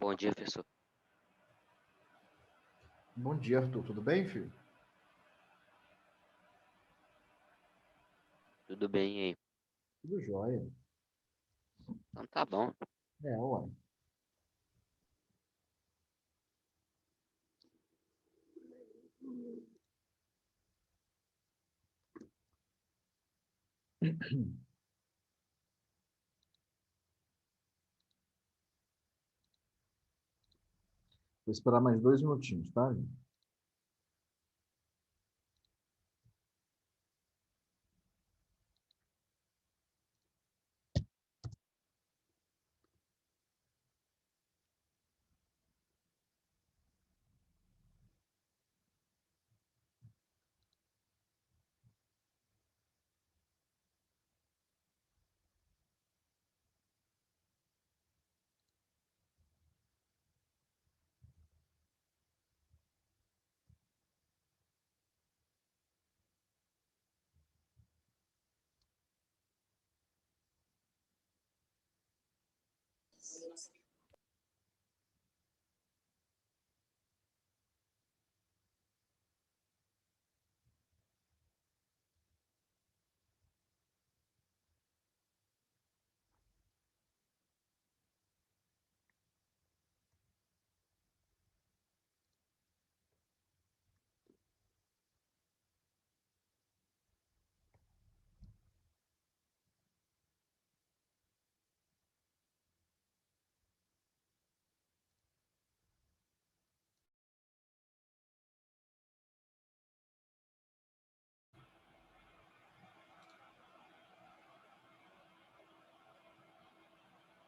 Bom dia, professor. Bom dia, Arthur. Tudo bem, filho? Tudo bem aí? Tudo jóia. Então tá bom. Ué. Vou esperar mais 2 minutinhos, tá, gente?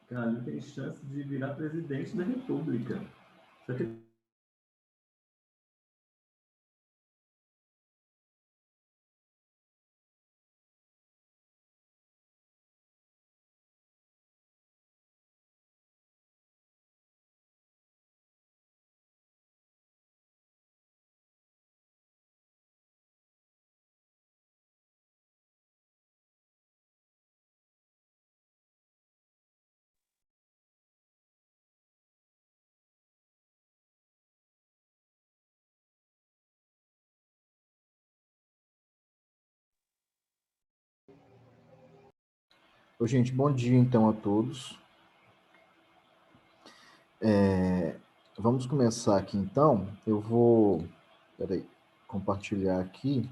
Cara, ele tem chance de virar presidente da República. Só que Ô, gente, bom dia então a todos. Vamos começar aqui então. Eu vou, compartilhar aqui.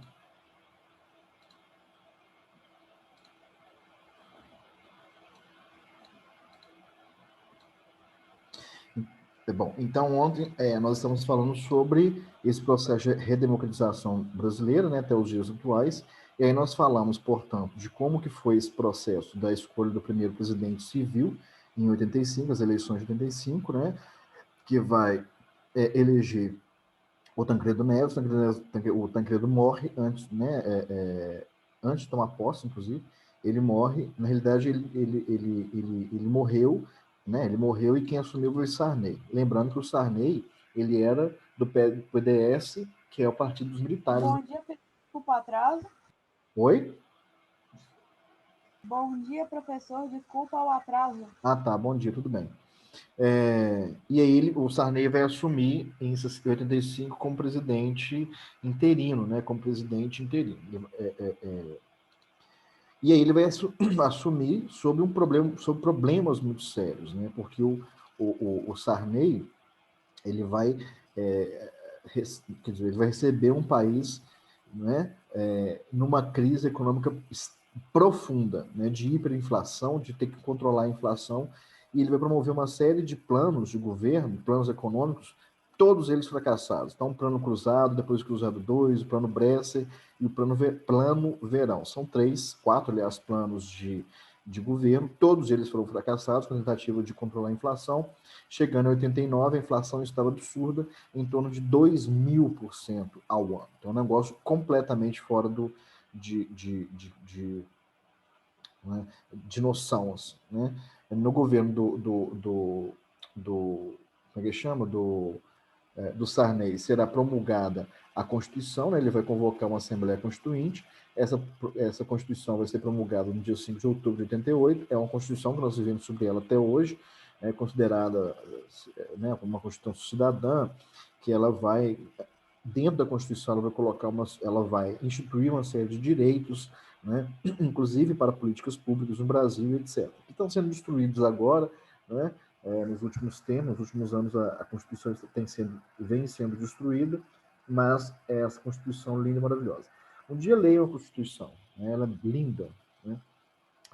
Bom, então ontem nós estamos falando sobre esse processo de redemocratização brasileira, né, até os dias atuais, e aí nós falamos, portanto, de como que foi esse processo da escolha do primeiro presidente civil em 85, as eleições de 85, né, que vai eleger o Tancredo Neves. O Tancredo morre antes, né, antes de tomar posse, inclusive. Ele morre, na realidade ele morreu, né, ele morreu, e quem assumiu foi o Sarney. Lembrando que o Sarney, ele era do PDS, que é o Partido dos Militares. Bom dia, desculpa o atraso. Oi? Bom dia, professor, desculpa o atraso. Ah, tá, bom dia, tudo bem. E aí o Sarney vai assumir em 85 como presidente interino, né? Como presidente interino. E aí ele vai assumir sobre sobre problemas muito sérios, né? Porque o Sarney, ele vai, quer dizer, ele vai receber um país, né? Numa crise econômica profunda, né? De hiperinflação, de ter que controlar a inflação, e ele vai promover uma série de planos de governo, planos econômicos, todos eles fracassados. Então, o plano Cruzado, depois o Cruzado 2, o plano Bresser e o plano Verão. São 4, aliás, planos de governo, todos eles foram fracassados com a tentativa de controlar a inflação. Chegando em 89, a inflação estava absurda, em torno de 2.000% ao ano. Então, é um negócio completamente fora de noção, assim, né? No governo como é que chama? Do Sarney, será promulgada a Constituição, né? Ele vai convocar uma Assembleia Constituinte. Essa Constituição vai ser promulgada no dia 5 de outubro de 88, é uma Constituição que nós vivemos sobre ela até hoje, é considerada, né, uma Constituição cidadã, que ela vai, dentro da Constituição, ela vai colocar ela vai instituir uma série de direitos, né, inclusive para políticas públicas no Brasil, etc. Que estão sendo destruídos agora, né, nos últimos tempos, nos últimos anos, a Constituição vem sendo destruída, mas é essa Constituição linda e maravilhosa. Um dia leia a Constituição, né, ela é linda, né?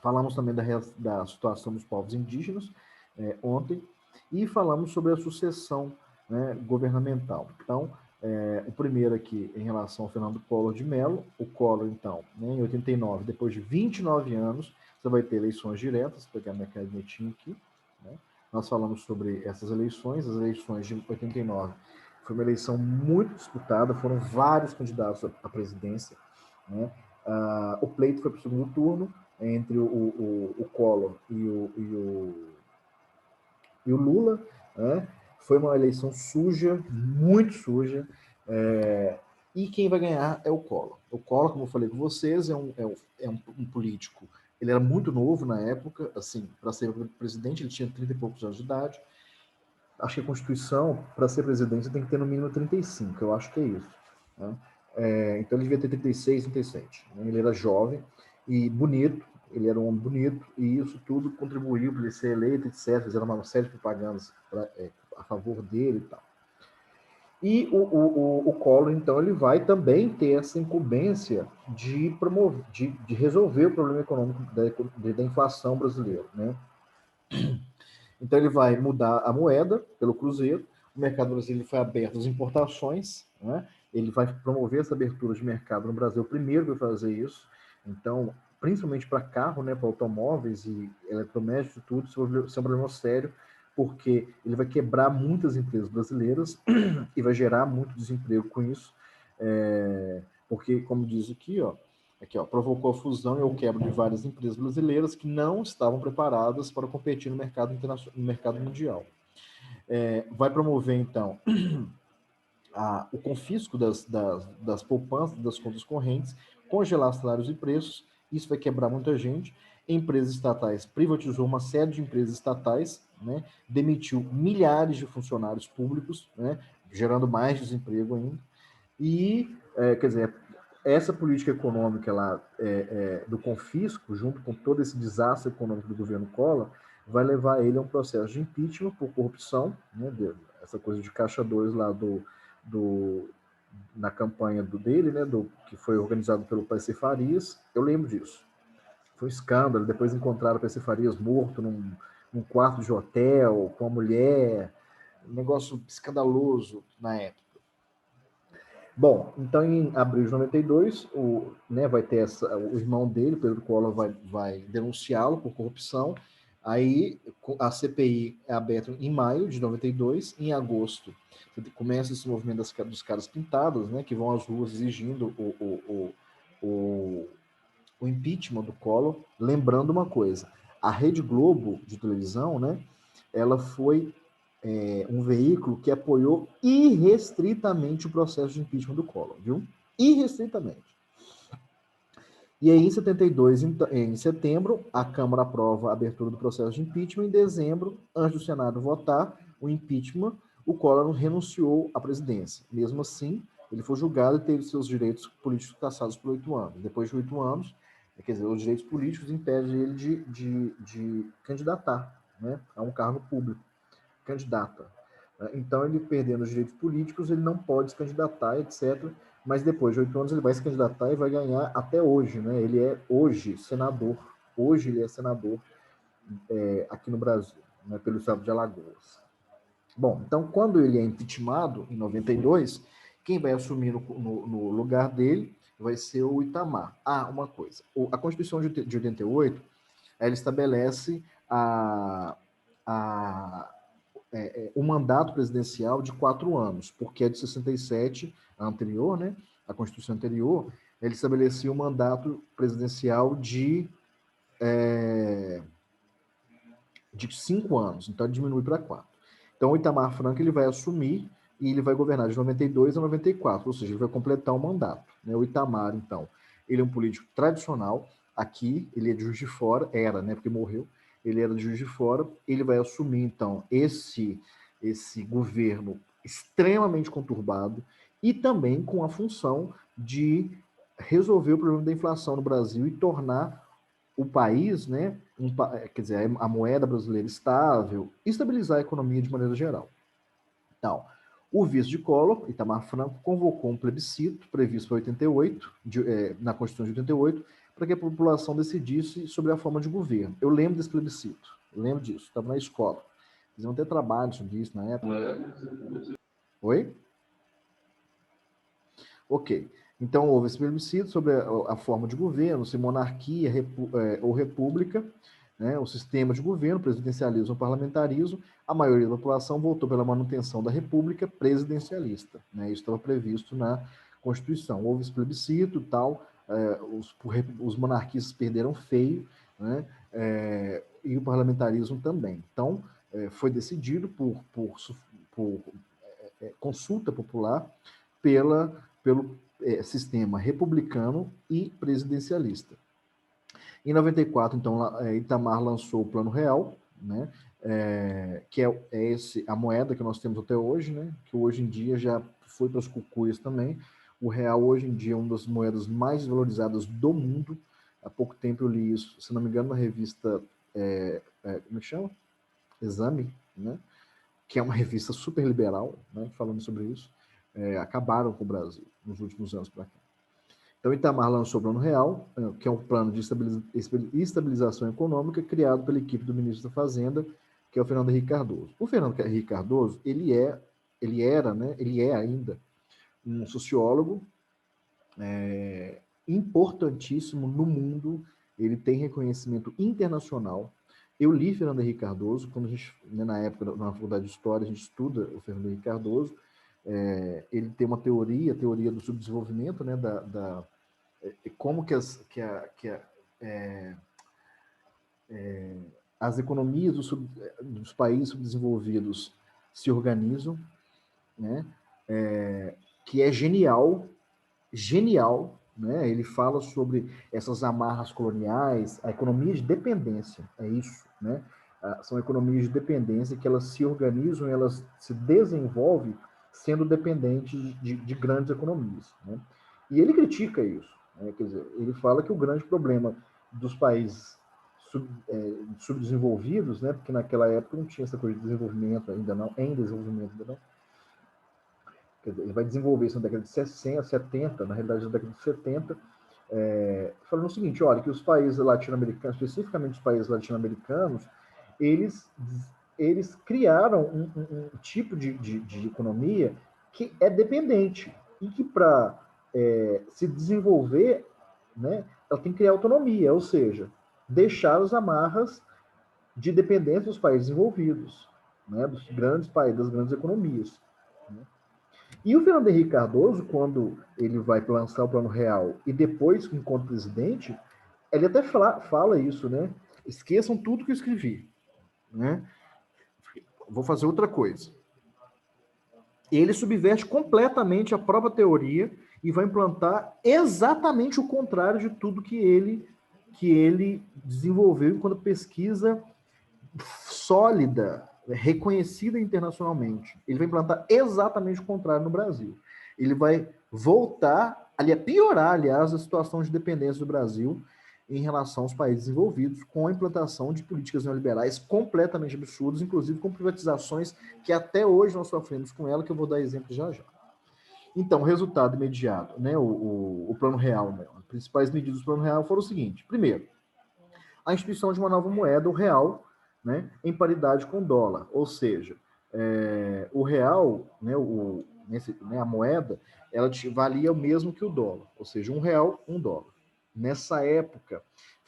Falamos também da situação dos povos indígenas ontem, e falamos sobre a sucessão, né, governamental. Então, o primeiro aqui em relação ao Fernando Collor de Mello, o Collor, então, né, em 89, depois de 29 anos, você vai ter eleições diretas, vou pegar minha canetinha aqui, né? Nós falamos sobre essas eleições, as eleições de 89, foi uma eleição muito disputada, foram vários candidatos à presidência, né? O pleito foi para o segundo turno, entre o Collor e o Lula, né? Foi uma eleição suja, muito suja, e quem vai ganhar é o Collor. O Collor, como eu falei com vocês, é um político, ele era muito novo na época, assim, para ser presidente, ele tinha 30 e poucos anos de idade. Acho que a Constituição, para ser presidente, tem que ter no mínimo 35, eu acho que é isso, né? Então ele devia ter 36, 37. Né? Ele era jovem e bonito, ele era um homem bonito, e isso tudo contribuiu para ele ser eleito, etc. Fizeram uma série de propagandas a favor dele e tal. E o Collor, então, ele vai também ter essa incumbência de resolver o problema econômico da inflação brasileira, né? Então ele vai mudar a moeda pelo cruzeiro, o mercado brasileiro foi aberto às importações, né? Ele vai promover essa abertura de mercado no Brasil, o primeiro vai fazer isso. Então, principalmente para carro, né, para automóveis e eletrodomésticos e tudo, isso é um problema sério, porque ele vai quebrar muitas empresas brasileiras e vai gerar muito desemprego com isso, porque, como diz aqui, ó, provocou a fusão e o quebra de várias empresas brasileiras que não estavam preparadas para competir no mercado internacional, no mercado mundial. Vai promover, então, o confisco das poupanças, das contas correntes, congelar salários e preços, isso vai quebrar muita gente. Empresas estatais, privatizou uma série de empresas estatais, né, demitiu milhares de funcionários públicos, né, gerando mais desemprego ainda. E, quer dizer, essa política econômica lá do confisco, junto com todo esse desastre econômico do governo Collor, vai levar ele a um processo de impeachment por corrupção, né, essa coisa de caixa 2 lá na campanha dele, né, que foi organizado pelo PC Farias. Eu lembro disso. Foi um escândalo. Depois encontraram o PC Farias morto num quarto de hotel com a mulher. Um negócio escandaloso na época. Bom, então em abril de 92, vai ter o irmão dele, Pedro Collor, vai denunciá-lo por corrupção. Aí a CPI é aberta em maio de 92, em agosto começa esse movimento dos caras pintados, né, que vão às ruas exigindo o impeachment do Collor. Lembrando uma coisa, a Rede Globo de televisão, né, ela foi um veículo que apoiou irrestritamente o processo de impeachment do Collor, viu? Irrestritamente. E aí, em 72, em setembro, a Câmara aprova a abertura do processo de impeachment. Em dezembro, antes do Senado votar o impeachment, o Collor renunciou à presidência. Mesmo assim, ele foi julgado e teve seus direitos políticos cassados por 8 anos. Depois de 8 anos, quer dizer, os direitos políticos impedem ele de candidatar, né, a um cargo público. Candidata. Então, ele perdendo os direitos políticos, ele não pode se candidatar, etc. Mas depois de 8 anos ele vai se candidatar e vai ganhar até hoje, né? Ele é hoje senador. Hoje ele é senador aqui no Brasil, né, pelo estado de Alagoas. Bom, então quando ele é impeachmentado, em 92, quem vai assumir no lugar dele vai ser o Itamar. Uma coisa. A Constituição de 88, ela estabelece o mandato presidencial de 4 anos, porque é de 67, a anterior, né? A Constituição anterior, ele estabelecia o mandato presidencial de 5 anos, então ele diminui para 4. Então o Itamar Franco ele vai assumir e ele vai governar de 92 a 94, ou seja, ele vai completar o mandato, né? O Itamar, então, ele é um político tradicional, aqui, ele é de Juiz de Fora, era, né, porque morreu, ele era de Juiz de Fora, ele vai assumir, então, esse governo extremamente conturbado e também com a função de resolver o problema da inflação no Brasil e tornar o país, né, quer dizer, a moeda brasileira estável, estabilizar a economia de maneira geral. Então, o vice de Collor, Itamar Franco, convocou um plebiscito previsto para 88, na Constituição de 88, para que a população decidisse sobre a forma de governo. Eu lembro desse plebiscito, eu lembro disso, estava na escola. Fizeram até trabalho sobre isso na época. Oi? Ok. Então, houve esse plebiscito sobre a forma de governo, se monarquia ou república, né, o sistema de governo, presidencialismo ou parlamentarismo. A maioria da população votou pela manutenção da república presidencialista. Né, isso estava previsto na Constituição. Houve esse plebiscito e tal, os monarquistas perderam feio, né, e o parlamentarismo também. Então, foi decidido por consulta popular pelo sistema republicano e presidencialista. Em 94, então, Itamar lançou o Plano Real, né, que é a moeda que nós temos até hoje, né, que hoje em dia já foi para as cucuias também. O real hoje em dia é uma das moedas mais valorizadas do mundo. Há pouco tempo eu li isso, se não me engano, na revista, como é que chama? Exame, né, que é uma revista super liberal, né, falando sobre isso. Acabaram com o Brasil nos últimos anos para cá. Então, Itamar lançou o Plano Real, que é um plano de estabilização econômica criado pela equipe do ministro da Fazenda, que é o Fernando Henrique Cardoso. O Fernando Henrique Cardoso, ele é ainda um sociólogo importantíssimo no mundo, ele tem reconhecimento internacional. Eu li Fernando Henrique Cardoso, quando a gente, né, na época, na faculdade de História, a gente estuda o Fernando Henrique Cardoso. Ele tem uma teoria do subdesenvolvimento, né, como que as economias dos países subdesenvolvidos se organizam, né, que é genial, né? Ele fala sobre essas amarras coloniais, a economia de dependência, é isso, né? São economias de dependência que elas se organizam, elas se desenvolvem sendo dependentes de grandes economias, né? E ele critica isso, né? Quer dizer, ele fala que o grande problema dos países subdesenvolvidos, né? Porque naquela época não tinha essa coisa de desenvolvimento ainda não, Quer dizer, ele vai desenvolver isso na década de 60, 70, na realidade na década de 70, falando o seguinte, olha, que os países latino-americanos, especificamente os países latino-americanos, eles criaram um tipo de economia que é dependente e que para se desenvolver, né, ela tem que criar autonomia, ou seja, deixar as amarras de dependência dos países envolvidos, né, dos grandes países, das grandes economias. Né? E o Fernando Henrique Cardoso, quando ele vai lançar o Plano Real e depois, enquanto presidente, ele até fala isso, né? Esqueçam tudo que eu escrevi, né? Vou fazer outra coisa. Ele subverte completamente a própria teoria e vai implantar exatamente o contrário de tudo que ele desenvolveu enquanto pesquisa sólida, reconhecida internacionalmente. Ele vai implantar exatamente o contrário no Brasil. Ele vai voltar, piorar, aliás, a situação de dependência do Brasil em relação aos países desenvolvidos, com a implantação de políticas neoliberais completamente absurdas, inclusive com privatizações que até hoje nós sofremos com ela, que eu vou dar exemplo já já. Então, resultado imediato, né, o Plano Real, né, as principais medidas do Plano Real foram o seguinte: primeiro, a instituição de uma nova moeda, o real, né, em paridade com o dólar, ou seja, o real, né, a moeda, ela valia o mesmo que o dólar, ou seja, R$1, $1. Nessa época,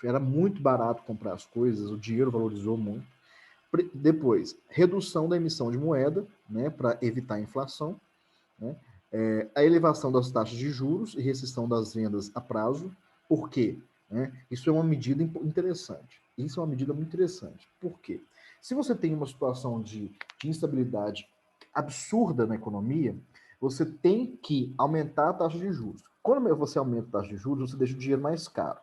era muito barato comprar as coisas, o dinheiro valorizou muito. Depois, redução da emissão de moeda, né, para evitar a inflação, né, a elevação das taxas de juros e restrição das vendas a prazo. Por quê? Isso é uma medida interessante. Isso é uma medida muito interessante. Por quê? Se você tem uma situação de instabilidade absurda na economia, você tem que aumentar a taxa de juros. Quando você aumenta a taxa de juros, você deixa o dinheiro mais caro.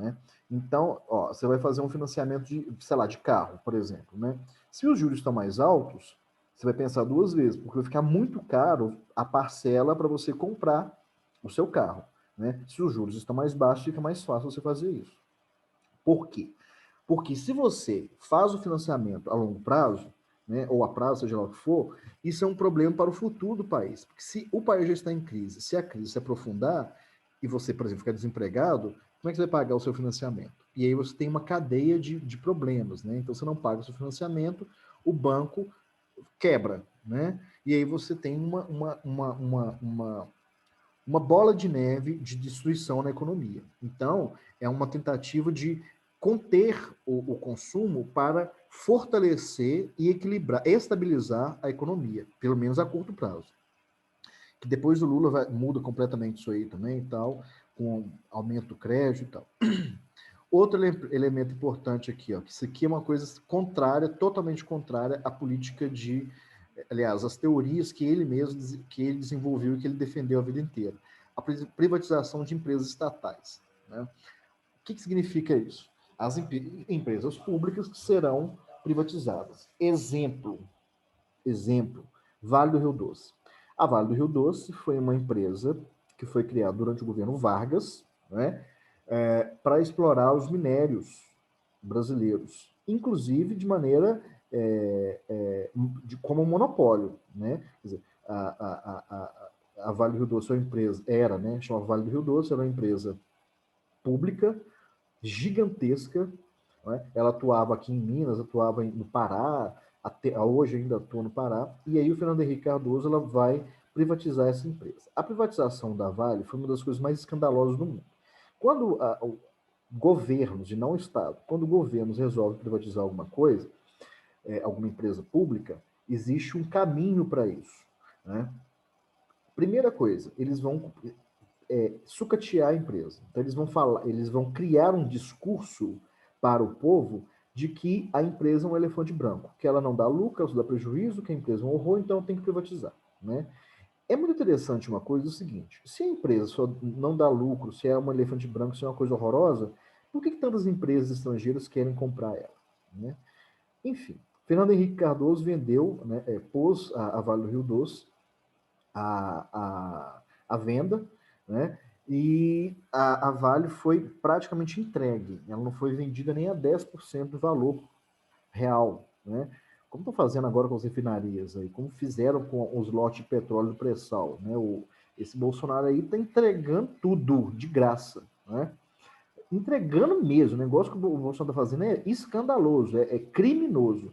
né? Então, ó, você vai fazer um financiamento de, sei lá, de carro, por exemplo, né? Se os juros estão mais altos, você vai pensar duas vezes, porque vai ficar muito caro a parcela para você comprar o seu carro, né? Se os juros estão mais baixos, fica mais fácil você fazer isso. Por quê? Porque se você faz o financiamento a longo prazo, né, ou a prazo, seja lá o que for, isso é um problema para o futuro do país. Porque se o país já está em crise, se a crise se aprofundar e você, por exemplo, ficar desempregado, como é que você vai pagar o seu financiamento? E aí você tem uma cadeia de problemas, né? Então você não paga o seu financiamento, o banco quebra, né? E aí você tem uma bola de neve de destruição na economia. Então, é uma tentativa de conter o consumo para fortalecer e equilibrar, estabilizar a economia, pelo menos a curto prazo. Que depois do Lula muda completamente isso aí também e tal, com aumento do crédito e tal. Outro elemento importante aqui, ó, que isso aqui é uma coisa contrária, totalmente contrária à política de, aliás, as teorias que ele mesmo, que ele desenvolveu e que ele defendeu a vida inteira. A privatização de empresas estatais, né? O que significa isso? As empresas públicas serão privatizadas. Exemplo, Vale do Rio Doce. A Vale do Rio Doce foi uma empresa que foi criada durante o governo Vargas, né, para explorar os minérios brasileiros, inclusive de maneira como um monopólio, né? Quer dizer, a Vale do Rio Doce é uma empresa, né? Chamava Vale do Rio Doce, era uma empresa pública, gigantesca, né? Ela atuava aqui em Minas, atuava no Pará, hoje ainda atua no Pará, e aí o Fernando Henrique Cardoso ela vai privatizar essa empresa. A privatização da Vale foi uma das coisas mais escandalosas do mundo. Quando governos, e não Estado, quando governos resolvem privatizar alguma coisa, alguma empresa pública, existe um caminho para isso, né? Primeira coisa, eles vão sucatear a empresa. Então eles vão criar um discurso para o povo de que a empresa é um elefante branco, que ela não dá lucro, ela só dá prejuízo, que a empresa é um horror, então tem que privatizar, né? É muito interessante uma coisa, o seguinte, se a empresa só não dá lucro, se é um elefante branco, se é uma coisa horrorosa, por que tantas empresas estrangeiras querem comprar ela, né? Enfim, Fernando Henrique Cardoso vendeu, né, pôs a Vale do Rio Doce a venda, né? E a Vale foi praticamente entregue, ela não foi vendida nem a 10% do valor real, né? Como estão fazendo agora com as refinarias aí, como fizeram com os lotes de petróleo do pré-sal, né? Esse Bolsonaro aí está entregando tudo de graça, né? Entregando mesmo, o negócio que o Bolsonaro está fazendo é escandaloso, é criminoso.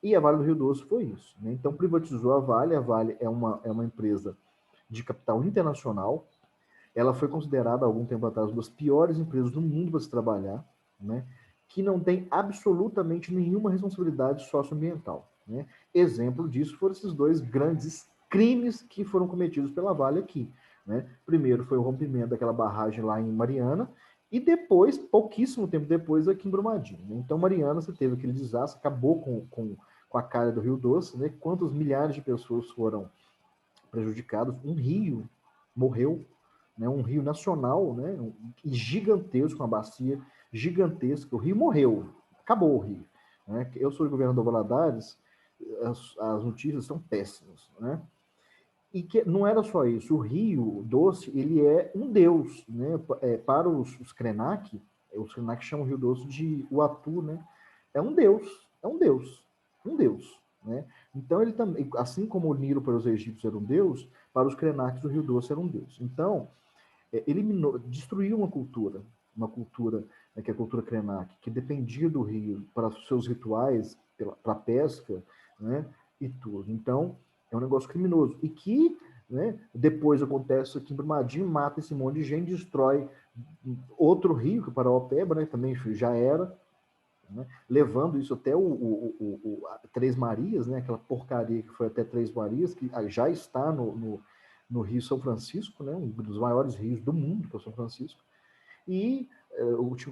E a Vale do Rio Doce foi isso, né? Então privatizou a Vale é uma empresa de capital internacional, ela foi considerada há algum tempo atrás uma das piores empresas do mundo para se trabalhar, né? Que não tem absolutamente nenhuma responsabilidade socioambiental, né? Exemplo disso foram esses dois grandes crimes que foram cometidos pela Vale aqui, né? Primeiro foi o rompimento daquela barragem lá em Mariana e depois, pouquíssimo tempo depois, aqui em Brumadinho, né? Então Mariana, você teve aquele desastre, acabou com a cara do Rio Doce, né? Quantos milhares de pessoas foram prejudicadas, um rio morreu, né, um rio nacional, né, gigantesco, uma bacia gigantesca, o rio morreu, acabou o rio. Né? Eu sou o governador Valadares, as notícias são péssimas, né? E que não era só isso, o Rio Doce, ele é um deus, né? Para os Krenak, os Krenak chamam o Rio Doce de Uatu, né? É um deus, um deus, né? Então ele também, assim como o Nilo para os egípcios era um deus, para os Krenaks o Rio Doce era um deus. Então, eliminou, destruiu uma cultura, né, que é a cultura Krenak, que dependia do rio para os seus rituais, para a pesca, né, e tudo. Então, é um negócio criminoso. E que, né, depois acontece aqui em Brumadinho, mata esse monte de gente, destrói outro rio, que é o Paraopeba, né, também já era, né, levando isso até Três Marias, né, aquela porcaria que foi até Três Marias, que já está no Rio São Francisco, né, um dos maiores rios do mundo, que é o São Francisco, e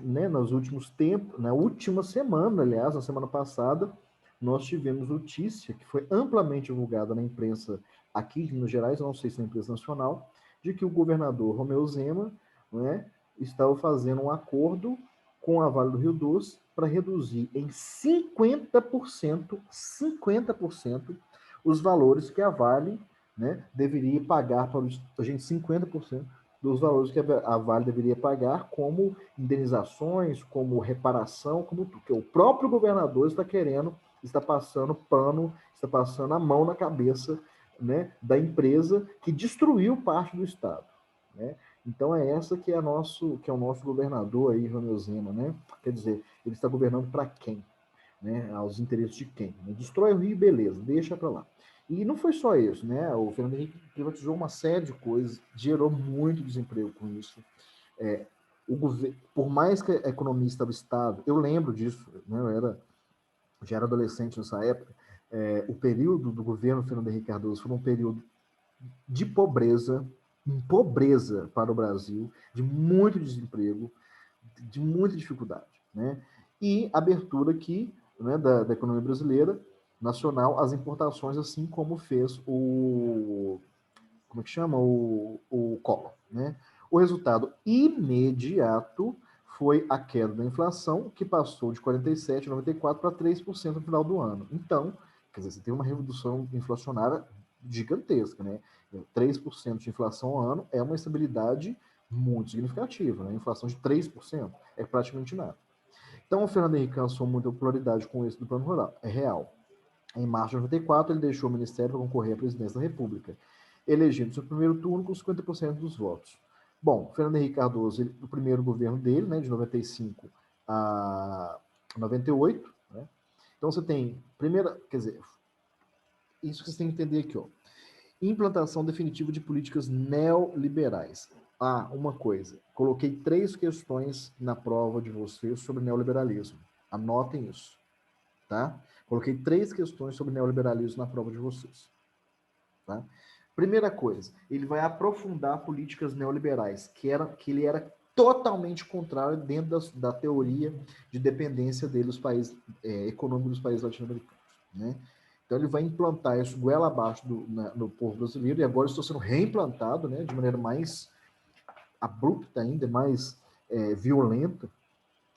né, nos últimos tempos, na última semana, aliás, na semana passada, nós tivemos notícia que foi amplamente divulgada na imprensa aqui de Minas Gerais, não sei se na imprensa nacional, de que o governador Romeu Zema, né, estava fazendo um acordo com a Vale do Rio Doce para reduzir em 50% os valores que a Vale, né, deveria pagar para a gente, 50% dos valores que a Vale deveria pagar como indenizações, como reparação, como tudo. Porque o próprio governador está querendo, está passando pano, está passando a mão na cabeça, né, da empresa que destruiu parte do Estado, né? Então é essa que é o nosso governador aí, Romeu Zema, né? Quer dizer, ele está governando para quem? Né? Aos interesses de quem? Destrói o Rio, beleza, deixa para lá. E não foi só isso, né? O Fernando Henrique privatizou uma série de coisas, gerou muito desemprego com isso. Por mais que a economia estava estável, eu lembro disso, né? Já era adolescente nessa época. O período do governo Fernando Henrique Cardoso foi um período de pobreza para o Brasil, de muito desemprego, de muita dificuldade, né? E abertura aqui, né, da economia brasileira, nacional, às importações, assim como fez como é que chama? O Collor, né? O resultado imediato foi a queda da inflação, que passou de 47,94 para 3% no final do ano. Então, quer dizer, você tem uma redução inflacionária gigantesca, né? 3% de inflação ao ano é uma estabilidade muito significativa, né? Inflação de 3% é praticamente nada. Então, o Fernando Henrique alcançou muita popularidade com esse do Plano Rural, é real. Em março de 94, ele deixou o ministério para concorrer à presidência da República, elegendo seu primeiro turno com 50% dos votos. Bom, Fernando Henrique Cardoso, o primeiro governo dele, né, de 95 a 98, né? Então você tem, primeira, quer dizer, isso que você tem que entender aqui, ó. Implantação definitiva de políticas neoliberais. Uma coisa, coloquei 3 questões na prova de vocês sobre neoliberalismo. Anotem isso, tá? Coloquei 3 questões sobre neoliberalismo na prova de vocês, tá? Primeira coisa, ele vai aprofundar políticas neoliberais, que ele era totalmente contrário dentro da teoria de dependência dele dos países econômicos dos países latino-americanos, né? Então ele vai implantar isso goela abaixo no povo brasileiro, e agora está sendo reimplantado, né, de maneira mais abrupta ainda, mais violenta.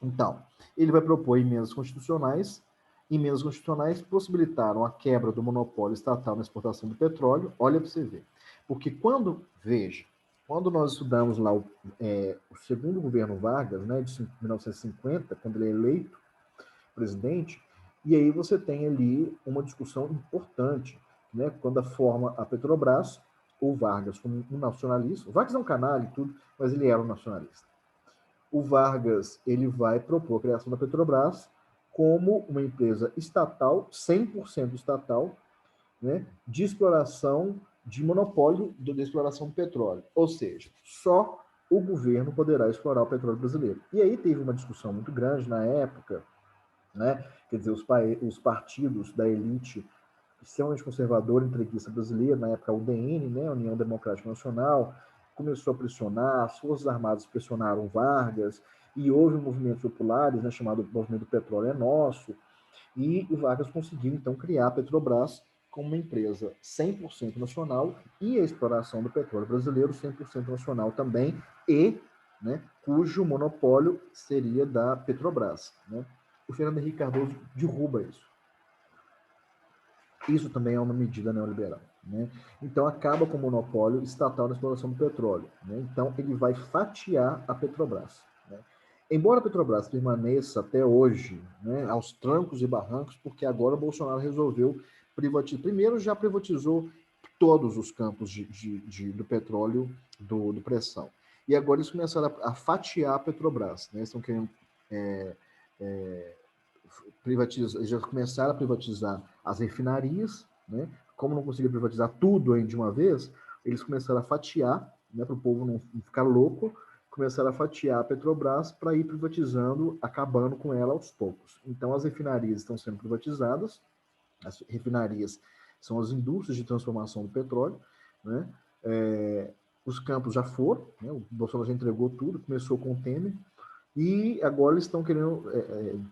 Então, ele vai propor emendas constitucionais possibilitaram a quebra do monopólio estatal na exportação do petróleo. Olha para você ver. Porque quando nós estudamos lá o segundo governo Vargas, né, de 1950, quando ele é eleito presidente, e aí você tem ali uma discussão importante, né, quando forma a Petrobras, o Vargas como um nacionalista. O Vargas é um canalha e tudo, mas ele era um nacionalista. O Vargas, ele vai propor a criação da Petrobras como uma empresa estatal, 100% estatal, né, de exploração, de monopólio de exploração do petróleo. Ou seja, só o governo poderá explorar o petróleo brasileiro. E aí teve uma discussão muito grande na época, né, quer dizer, os partidos da elite extremamente conservadora e entreguista brasileira, na época a UDN, né, União Democrática Nacional, começou a pressionar, as Forças Armadas pressionaram Vargas, e houve movimentos populares, né, chamado Movimento do Petróleo é Nosso, e o Vargas conseguiu, então, criar a Petrobras como uma empresa 100% nacional e a exploração do petróleo brasileiro 100% nacional também, e, né, cujo monopólio seria da Petrobras, né? O Fernando Henrique Cardoso derruba isso. Isso também é uma medida neoliberal, né? Então acaba com o monopólio estatal na exploração do petróleo, né? Então ele vai fatiar a Petrobras, né? Embora a Petrobras permaneça até hoje, né, aos trancos e barrancos, porque agora o Bolsonaro resolveu privatizar. Primeiro já privatizou todos os campos do petróleo do pré-sal. E agora eles começaram a fatiar a Petrobras, né? Estão querendo já começaram a privatizar as refinarias, né? Como não conseguiram privatizar tudo aí de uma vez, eles começaram a fatiar, né, para o povo não ficar louco, começaram a fatiar a Petrobras para ir privatizando, acabando com ela aos poucos. Então as refinarias estão sendo privatizadas, as refinarias são as indústrias de transformação do petróleo, né? Os campos já foram, né? O Bolsonaro já entregou tudo, começou com o Temer, e agora eles estão querendo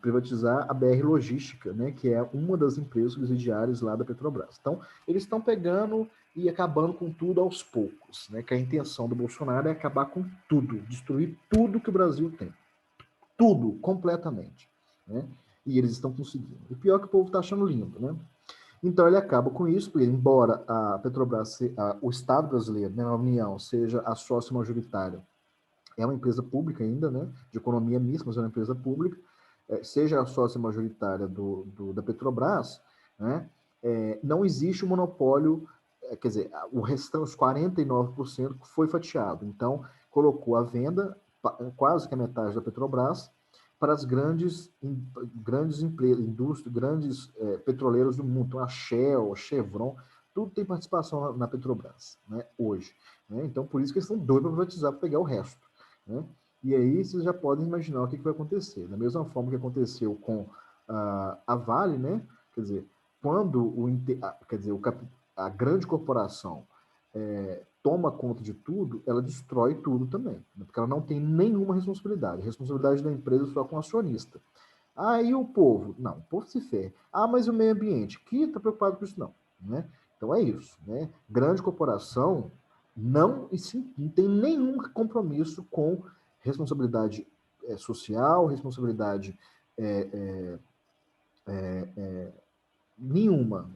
privatizar a BR Logística, né, que é uma das empresas subsidiárias lá da Petrobras. Então, eles estão pegando e acabando com tudo aos poucos, né, que a intenção do Bolsonaro é acabar com tudo, destruir tudo que o Brasil tem. tudo, completamente, né? E eles estão conseguindo. E pior que o povo está achando lindo, né? Então ele acaba com isso, porque embora a Petrobras, o Estado brasileiro, né, na União, seja a sócia majoritária, é uma empresa pública ainda, né, de economia mista, mas é uma empresa pública, seja a sócia majoritária da Petrobras, né, não existe um monopólio, quer dizer, o restante, os 49% foi fatiado. Então, colocou a venda, quase que a metade da Petrobras, para as grandes empresas, indústrias, grandes petroleiros do mundo. Então, a Shell, a Chevron, tudo tem participação na Petrobras, né, hoje. Né? Então, por isso que eles estão doidos para privatizar, para pegar o resto. Né? E aí vocês já podem imaginar o que vai acontecer. Da mesma forma que aconteceu com a Vale, né? Quer dizer, quando a grande corporação toma conta de tudo, ela destrói tudo também, né? Porque ela não tem nenhuma responsabilidade. A responsabilidade da empresa é só com o acionista. Ah, e o povo? Não, o povo se ferra. Ah, mas o meio ambiente? Que está preocupado com isso? Não. Né? Então é isso. Né? Grande corporação não tem nenhum compromisso com responsabilidade social, responsabilidade nenhuma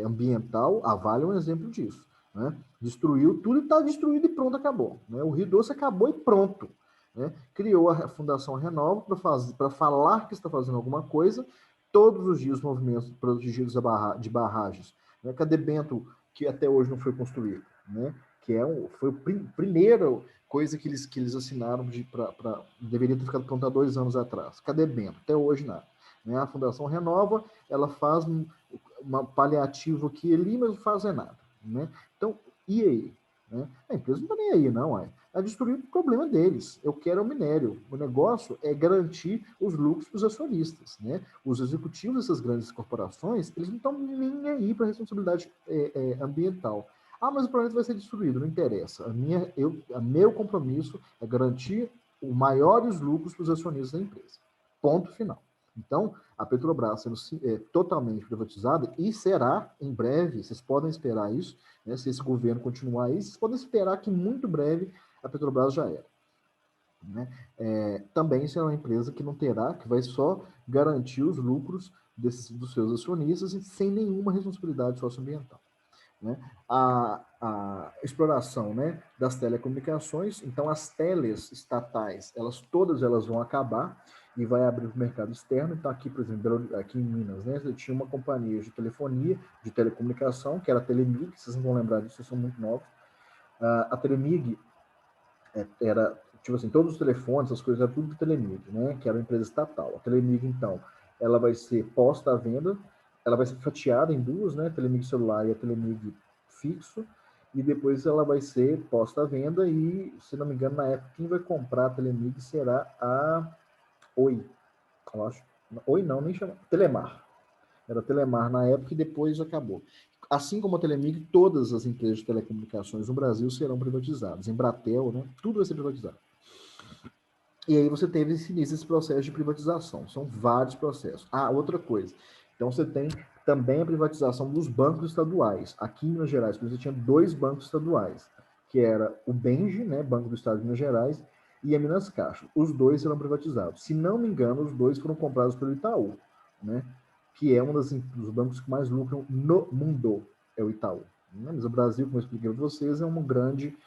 ambiental. A Vale é um exemplo disso. Né? Destruiu tudo e está destruído e pronto, acabou. Né? O Rio Doce acabou e pronto. Né? Criou a Fundação Renova para falar que está fazendo alguma coisa. Todos os dias movimentos protegidos de barragens. Né? Cadê Bento, que até hoje não foi construído? Né? Que foi a primeira coisa que eles assinaram deveria ter ficado pronto há 2 anos atrás. Cadê Bento? Até hoje nada. Né? A Fundação Renova, ela faz uma paliativa aqui e ali, mas não faz nada. Né? Então, e aí? Né? A empresa não está nem aí, não. Ela destruiu o problema deles. Eu quero o minério. O negócio é garantir os lucros para os acionistas. Né? Os executivos dessas grandes corporações, eles não estão nem aí para a responsabilidade ambiental. Ah, mas o planeta vai ser destruído. Não interessa. Meu compromisso é garantir os maiores lucros para os acionistas da empresa. Ponto final. Então, a Petrobras sendo totalmente privatizada, e será em breve, vocês podem esperar isso, né, se esse governo continuar aí, vocês podem esperar que muito breve a Petrobras já era. Né? Também será uma empresa que não terá, que vai só garantir os lucros dos seus acionistas e sem nenhuma responsabilidade socioambiental. Né? A exploração, né, das telecomunicações, então as teles estatais, todas elas vão acabar e vai abrir para o mercado externo. Então aqui, por exemplo, aqui em Minas, né, eu tinha uma companhia de telefonia, de telecomunicação, que era a Telemig, vocês não vão lembrar disso, vocês são muito novos. A Telemig era, tipo assim, todos os telefones, as coisas, era tudo de Telemig, né, que era uma empresa estatal. A Telemig, então, ela vai ser posta à venda, ela vai ser fatiada em duas, né, a Telemig celular e a Telemig fixo, e depois ela vai ser posta à venda e, se não me engano, na época, quem vai comprar a Telemig será a Oi, eu acho. Oi não, nem chama. Telemar. Era Telemar na época e depois acabou. Assim como a Telemig, todas as empresas de telecomunicações no Brasil serão privatizadas. Embratel, né? Tudo vai ser privatizado. E aí você teve esse processo de privatização. São vários processos. Ah, outra coisa. Então você tem também a privatização dos bancos estaduais. Aqui em Minas Gerais, você tinha 2 bancos estaduais, que era o Benji, né, Banco do Estado de Minas Gerais, e a Minas Caixa. Os 2 serão privatizados. Se não me engano, os 2 foram comprados pelo Itaú, né, que é um dos bancos que mais lucram no mundo, é o Itaú. Mas o Brasil, como eu expliquei para vocês, é um grande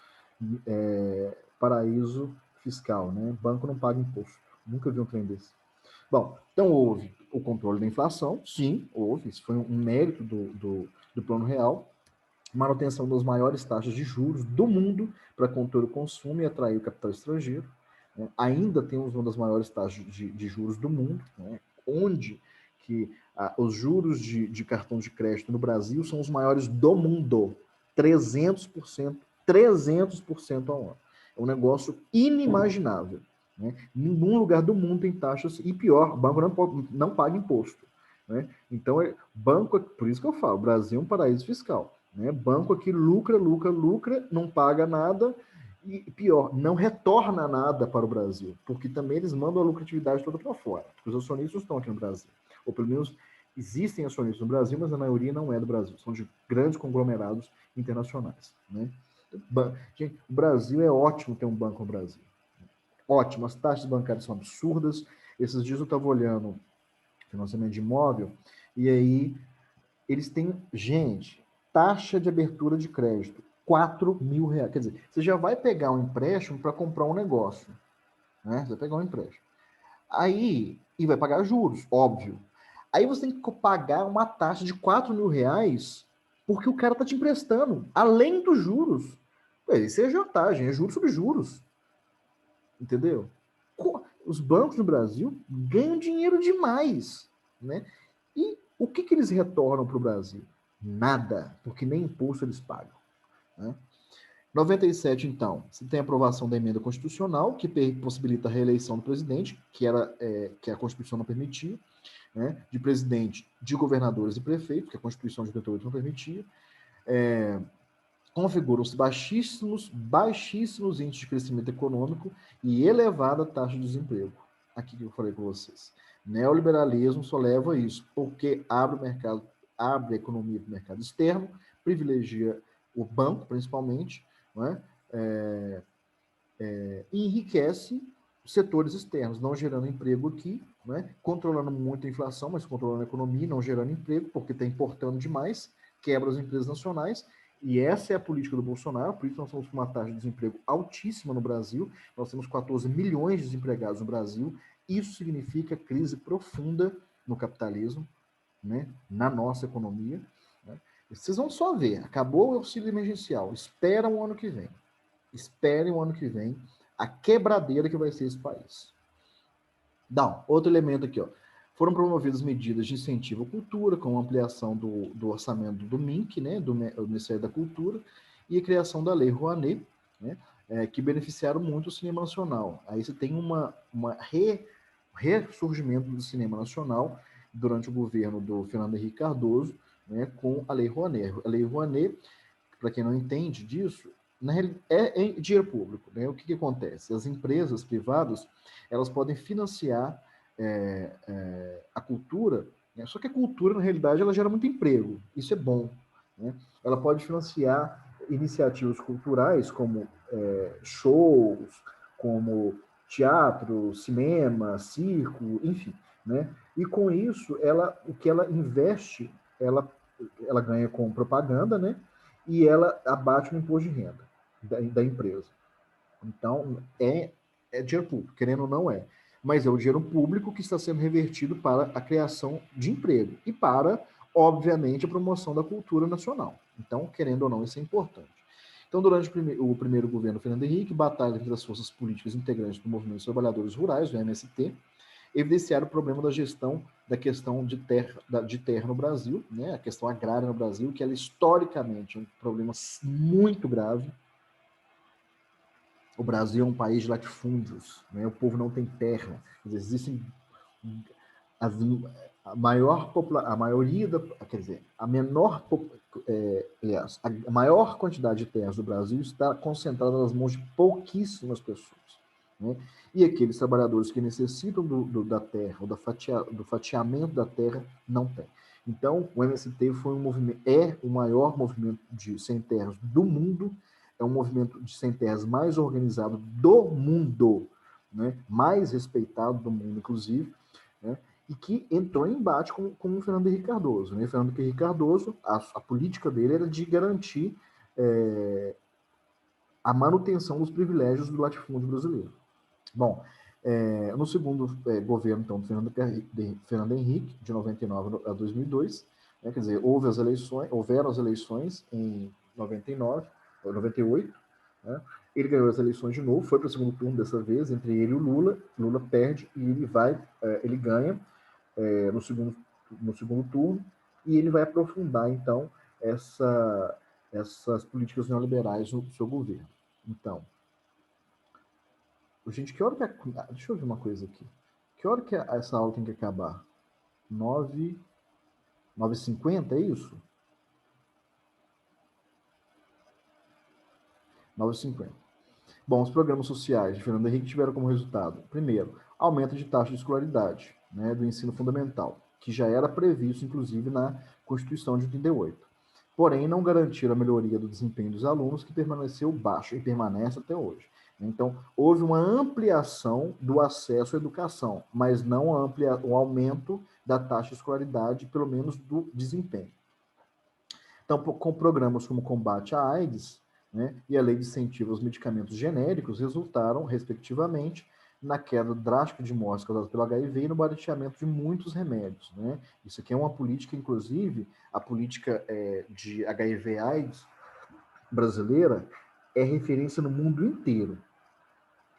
paraíso fiscal, né? Banco não paga imposto. Nunca vi um trem desse. Bom, então houve o controle da inflação, sim, houve, isso foi um mérito do Plano Real, manutenção das maiores taxas de juros do mundo para conter o consumo e atrair o capital estrangeiro. Né? Ainda temos uma das maiores taxas de juros do mundo, né? Onde que os juros de cartão de crédito no Brasil são os maiores do mundo, 300%, 300% ao ano. É um negócio inimaginável. Né? Nenhum lugar do mundo tem taxas, e pior, o banco não paga imposto. Né? Então, banco, por isso que eu falo, o Brasil é um paraíso fiscal. Né? Banco aqui lucra, não paga nada, e pior, não retorna nada para o Brasil, porque também eles mandam a lucratividade toda para fora. Os acionistas estão aqui no Brasil, ou pelo menos existem acionistas no Brasil, mas a maioria não é do Brasil, são de grandes conglomerados internacionais. Né? Gente, o Brasil é ótimo ter um banco no Brasil. ótimo, as taxas bancárias são absurdas. Esses dias eu estava olhando financiamento de imóvel, e aí eles têm, gente, taxa de abertura de crédito, R$ 4.000. Quer dizer, você já vai pegar um empréstimo para comprar um negócio, né? Você vai pegar um empréstimo. Aí, e vai pagar juros, óbvio. Aí você tem que pagar uma taxa de R$ 4.000 porque o cara tá te emprestando, além dos juros. Isso é agiotagem, é juros sobre juros. Entendeu? Os bancos no Brasil ganham dinheiro demais, né? E o que eles retornam para o Brasil? Nada, porque nem imposto eles pagam, né? 97, então, você tem a aprovação da emenda constitucional, que possibilita a reeleição do presidente, que a Constituição não permitia, né? De presidente, de governadores e prefeitos, que a Constituição de 88 não permitia. Configuram-se baixíssimos índices de crescimento econômico e elevada taxa de desemprego. Aqui que eu falei com vocês. Neoliberalismo só leva a isso, porque abre a economia para o mercado externo, privilegia o banco, principalmente, né? E enriquece setores externos, não gerando emprego aqui, né? Controlando muito a inflação, mas controlando a economia, não gerando emprego, porque está importando demais, quebra as empresas nacionais. E essa é a política do Bolsonaro, por isso nós estamos com uma taxa de desemprego altíssima no Brasil, nós temos 14 milhões de desempregados no Brasil, isso significa crise profunda no capitalismo, né, na nossa economia, né? Vocês vão só ver, acabou o auxílio emergencial, esperem o ano que vem, a quebradeira que vai ser esse país. Não, outro elemento aqui, ó. Foram promovidas medidas de incentivo à cultura, com a ampliação do orçamento do MINC, né, do Ministério da Cultura, e a criação da Lei Rouanet, né, que beneficiaram muito o cinema nacional. Aí você tem uma ressurgimento do cinema nacional durante o governo do Fernando Henrique Cardoso, né, com a Lei Rouanet. A Lei Rouanet, para quem não entende disso, é dinheiro público, né? O que acontece? As empresas privadas, elas podem financiar a cultura, né? Só que a cultura, na realidade, ela gera muito emprego. Isso é bom, né? Ela pode financiar iniciativas culturais como shows, como teatro, cinema, circo, enfim, né? E com isso, o que ela investe, ela ganha com propaganda, né? E ela abate o imposto de renda da empresa. Então, é dinheiro público, querendo ou não é. Mas é o dinheiro público que está sendo revertido para a criação de emprego e para, obviamente, a promoção da cultura nacional. Então, querendo ou não, isso é importante. Então, durante o primeiro governo Fernando Henrique, batalha entre as forças políticas integrantes do Movimento dos Trabalhadores Rurais, do MST, evidenciaram o problema da questão de terra no Brasil, né? A questão agrária no Brasil, que ela historicamente é um problema muito grave. O Brasil é um país de latifúndios, né? O povo não tem terra. Existem a maior quantidade de terras do Brasil está concentrada nas mãos de pouquíssimas pessoas, né? E aqueles trabalhadores que necessitam da terra, ou do fatiamento da terra, não tem. Então, o MST é o maior movimento de sem terras do mundo, é um movimento de sem terras mais organizado do mundo, né? Mais respeitado do mundo, inclusive, né? E que entrou em embate com o Fernando Henrique Cardoso, né? O Fernando Henrique Cardoso, a política dele era de garantir a manutenção dos privilégios do latifúndio brasileiro. Bom, no segundo governo, então, do Fernando Henrique, de 99 a 2002, né, quer dizer, houveram as eleições em 98, né, ele ganhou as eleições de novo, foi para o segundo turno dessa vez, entre ele e o Lula perde e ele ganha no segundo turno, e ele vai aprofundar, então, essas políticas neoliberais no seu governo. Então, gente, que hora que deixa eu ver uma coisa aqui. Que hora que essa aula tem que acabar? 9h50, é isso? 9h50. Bom, os programas sociais de Fernando Henrique tiveram como resultado, primeiro, aumento de taxa de escolaridade, né, do ensino fundamental, que já era previsto, inclusive, na Constituição de 88. Porém, não garantiram a melhoria do desempenho dos alunos, que permaneceu baixo e permanece até hoje. Então, houve uma ampliação do acesso à educação, mas não um aumento da taxa de escolaridade, pelo menos do desempenho. Então, com programas como o combate à AIDS, né, e a lei de incentivo aos medicamentos genéricos resultaram, respectivamente, na queda drástica de mortes causadas pelo HIV e no barateamento de muitos remédios. Né? Isso aqui é uma política, inclusive, a política de HIV/AIDS brasileira é referência no mundo inteiro.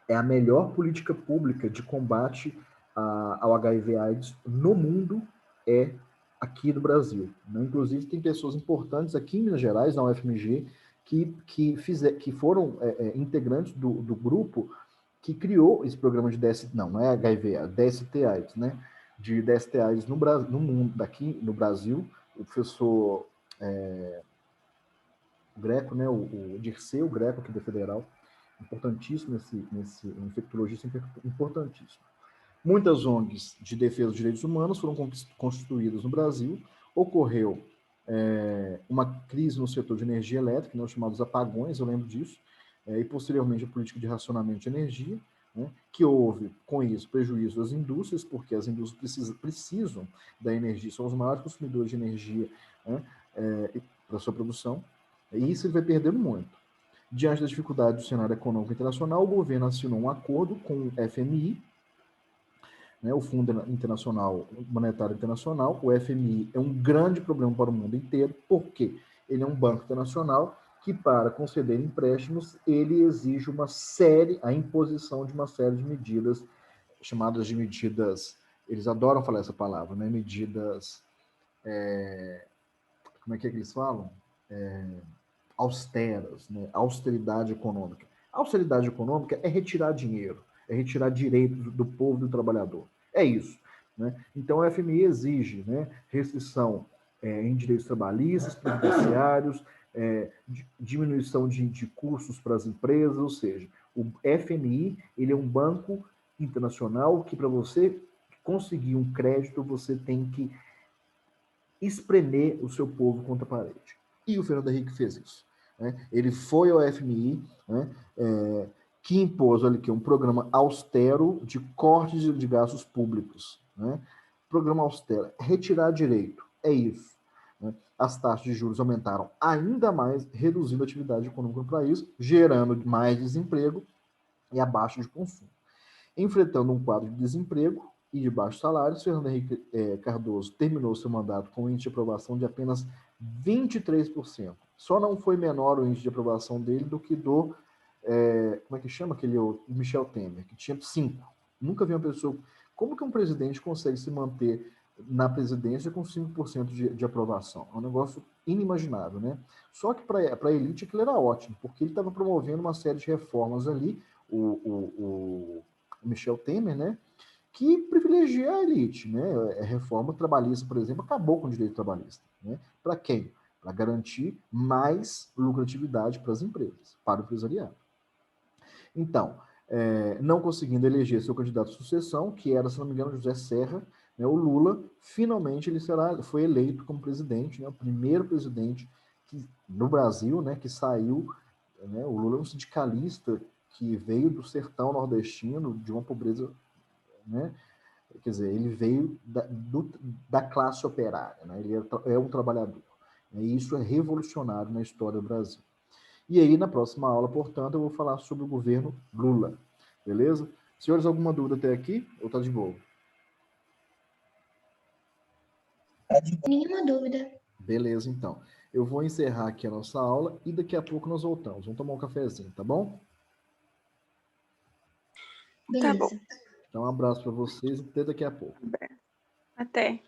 É a melhor política pública de combate ao HIV/AIDS no mundo, é aqui do Brasil. Né? Inclusive, tem pessoas importantes aqui em Minas Gerais, na UFMG, que foram integrantes do grupo que criou esse programa de DST, não é HIV, é DST-AIDS, né? De DST-AIDS no mundo, daqui no Brasil. O professor Greco, né? O Dirceu Greco, aqui da Federal, importantíssimo, nesse infectologista importantíssimo. Muitas ONGs de defesa dos direitos humanos foram constituídas no Brasil. Ocorreu uma crise no setor de energia elétrica, né, os chamados apagões, eu lembro disso, e posteriormente a política de racionamento de energia, né, que houve, com isso, prejuízo às indústrias, porque as indústrias precisam da energia, são os maiores consumidores de energia, né, para a sua produção, e isso ele vai perdendo muito. Diante das dificuldades do cenário econômico internacional, o governo assinou um acordo com o FMI, né, o Fundo Monetário Internacional. O FMI é um grande problema para o mundo inteiro, porque ele é um banco internacional que, para conceder empréstimos, ele exige a imposição de uma série de medidas, chamadas de medidas, eles adoram falar essa palavra, né, medidas, como é que eles falam? Austeras, né, austeridade econômica. A austeridade econômica é retirar dinheiro, é retirar direitos do povo, do trabalhador. É isso. Né? Então, o FMI exige, né, restrição em direitos trabalhistas, previdenciários, diminuição de custos para as empresas, ou seja, o FMI ele é um banco internacional que, para você conseguir um crédito, você tem que espremer o seu povo contra a parede. E o Fernando Henrique fez isso. Né? Ele foi ao FMI, né, que impôs aqui um programa austero de cortes de gastos públicos. Né? Programa austero, retirar direito, é isso. Né? As taxas de juros aumentaram ainda mais, reduzindo a atividade econômica no país, gerando mais desemprego e a baixa de consumo. Enfrentando um quadro de desemprego e de baixos salários, Fernando Henrique Cardoso terminou seu mandato com um índice de aprovação de apenas 23%. Só não foi menor o índice de aprovação dele do que do, como é que chama aquele outro? Michel Temer, que tinha 5%. Nunca vi uma pessoa... Como que um presidente consegue se manter na presidência com 5% de aprovação? É um negócio inimaginável, né? Só que para a elite aquilo era ótimo, porque ele estava promovendo uma série de reformas ali, o Michel Temer, né, que privilegia a elite, né? A reforma trabalhista, por exemplo, acabou com o direito trabalhista, né? Para quem? Para garantir mais lucratividade para as empresas, para o empresariado. Então, não conseguindo eleger seu candidato de sucessão, que era, se não me engano, José Serra, né, o Lula, finalmente ele foi eleito como presidente, né, o primeiro presidente no Brasil, né, que saiu, né, o Lula é um sindicalista que veio do sertão nordestino, de uma pobreza, né, quer dizer, ele veio da classe operária, né, ele é um trabalhador. E isso é revolucionário na história do Brasil. E aí, na próxima aula, portanto, eu vou falar sobre o governo Lula. Beleza? Senhores, alguma dúvida até aqui? Ou tá de boa? Nenhuma dúvida. Beleza, então. Eu vou encerrar aqui a nossa aula e daqui a pouco nós voltamos. Vamos tomar um cafezinho, tá bom? Beleza. Tá bom. Então, um abraço para vocês e até daqui a pouco. Até.